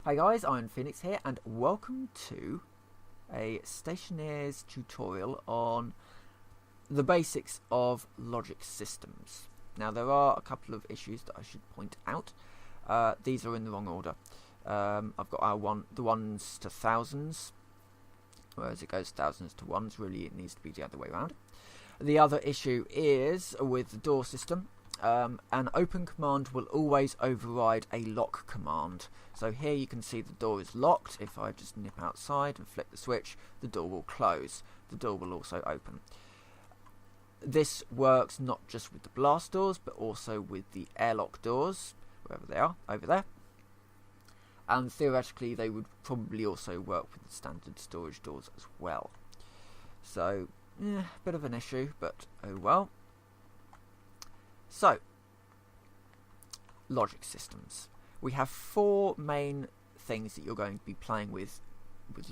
Hey guys, I'm Phoenix here and welcome to a Stationeers tutorial on the basics of logic systems. Now there are a couple of issues that I should point out. These are in the wrong order. I've got the ones to thousands, whereas it goes thousands to ones. Really it needs to be the other way around. The other issue is with the door system. An open command will always override a lock command. So here you can see the door is locked. If I just nip outside and flick the switch, the door will close. The door will also open. This works not just with the blast doors, but also with the airlock doors, wherever they are, over there. And theoretically they would probably also work with the standard storage doors as well. So, bit of an issue, but oh well. So, logic systems. We have four main things that you're going to be playing with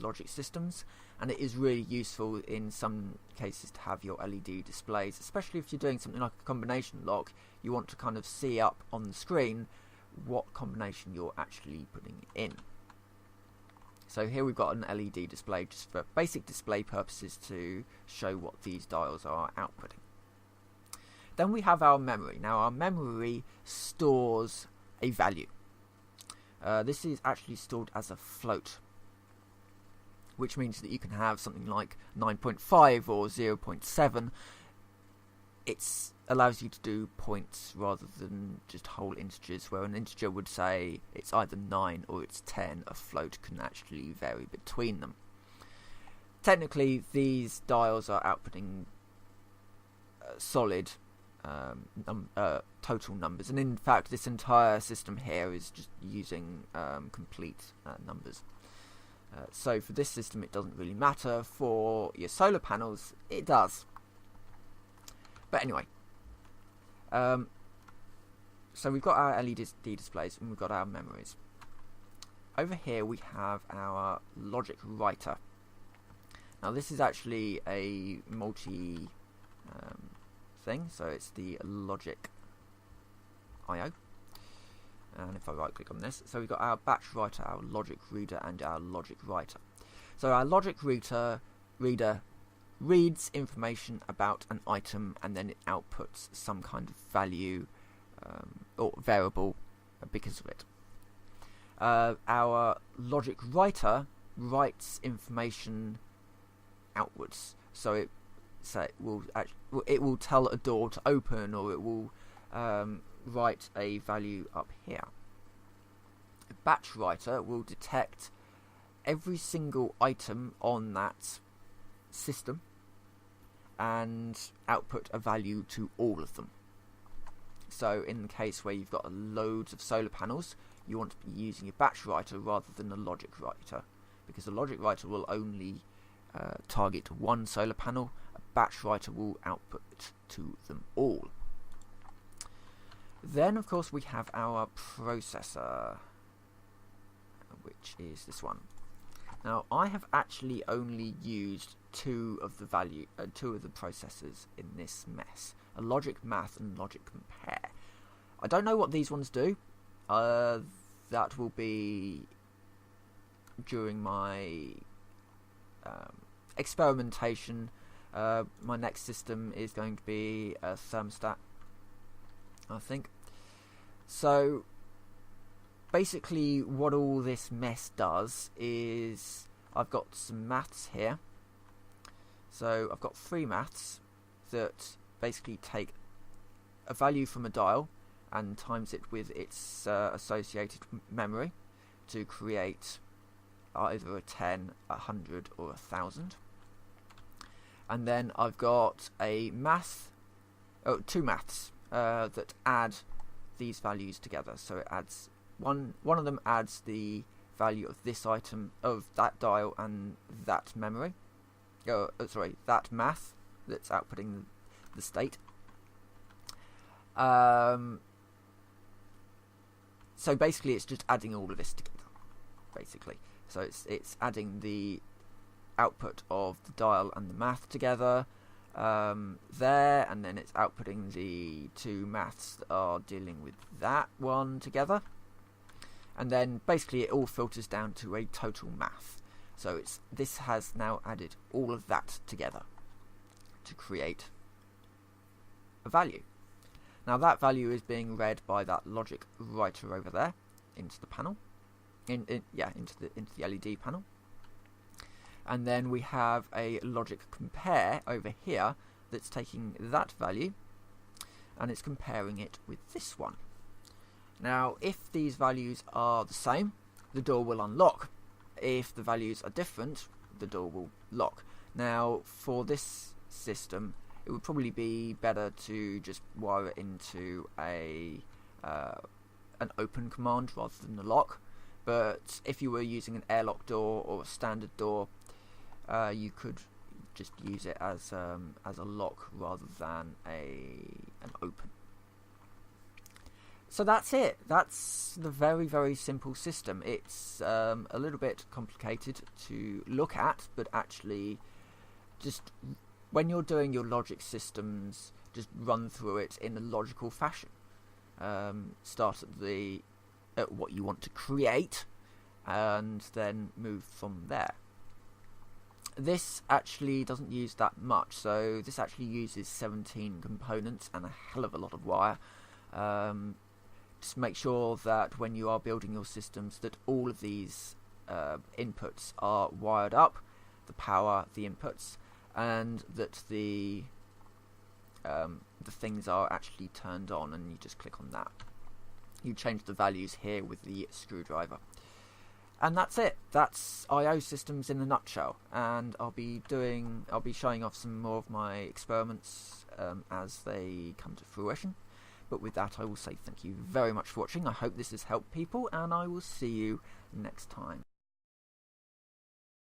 logic systems, and it is really useful in some cases to have your LED displays, especially if you're doing something like a combination lock. You want to kind of see up on the screen what combination you're actually putting in. So here we've got an LED display just for basic display purposes to show what these dials are outputting. Then we have our memory. Now our memory stores a value. This is actually stored as a float, which means that you can have something like 9.5 or 0.7. It allows you to do points rather than just whole integers, where an integer would say it's either 9 or it's 10. A float can actually vary between them. Technically, these dials are outputting solid total numbers, and in fact this entire system here is just using complete numbers. So for this system it doesn't really matter. For your solar panels it does. But anyway, so we've got our LED displays and we've got our memories. Over here we have our logic writer. Now this is actually a multi thing, so it's the logic IO, and if I right click on this, so we've got our batch writer, our logic reader, and our logic writer. So our logic reader reads information about an item and then it outputs some kind of value or variable because of it. Our logic writer writes information outwards, so it will tell a door to open, or it will write a value up here. The batch writer will detect every single item on that system and output a value to all of them. So in the case where you've got loads of solar panels, you want to be using a batch writer rather than a logic writer, because the logic writer will only target one solar panel. A batch writer will output to them all. Then of course we have our processor, which is this one. Now I have actually only used two of the processors in this mess: a logic math and logic compare. I don't know what these ones do. That will be during my experimentation. My next system is going to be a thermostat, I think. So basically what all this mess does is I've got some maths here. So I've got three maths that basically take a value from a dial and times it with its associated memory to create either a 10, 100 or 1,000. And then I've got two maths that add these values together. So it adds one of them adds the value of this item, of that dial and that memory. That math that's outputting the state. So basically it's just adding all of this together, basically. So it's adding the output of the dial and the math together there, and then it's outputting the two maths that are dealing with that one together. and then basically it all filters down to a total math. So this has now added all of that together to create a value. Now that value is being read by that logic writer over there into the panel, into the LED panel, and then we have a logic compare over here that's taking that value and it's comparing it with this one. Now if these values are the same, the door will unlock. If the values are different, the door will lock. Now for this system, it would probably be better to just wire it into an open command rather than a lock. But if you were using an airlock door or a standard door, you could just use it as a lock rather than an open. So that's it. That's the very, very simple system. It's a little bit complicated to look at, but actually just when you're doing your logic systems, just run through it in a logical fashion. Start at what you want to create and then move from there. This actually doesn't use that much, so this actually uses 17 components and a hell of a lot of wire. Just make sure that when you are building your systems that all of these inputs are wired up, the power, the inputs, and that the things are actually turned on, and you just click on that. You change the values here with the screwdriver. And that's it. That's I/O systems in a nutshell. And I'll be showing off some more of my experiments as they come to fruition. But with that, I will say thank you very much for watching. I hope this has helped people, and I will see you next time.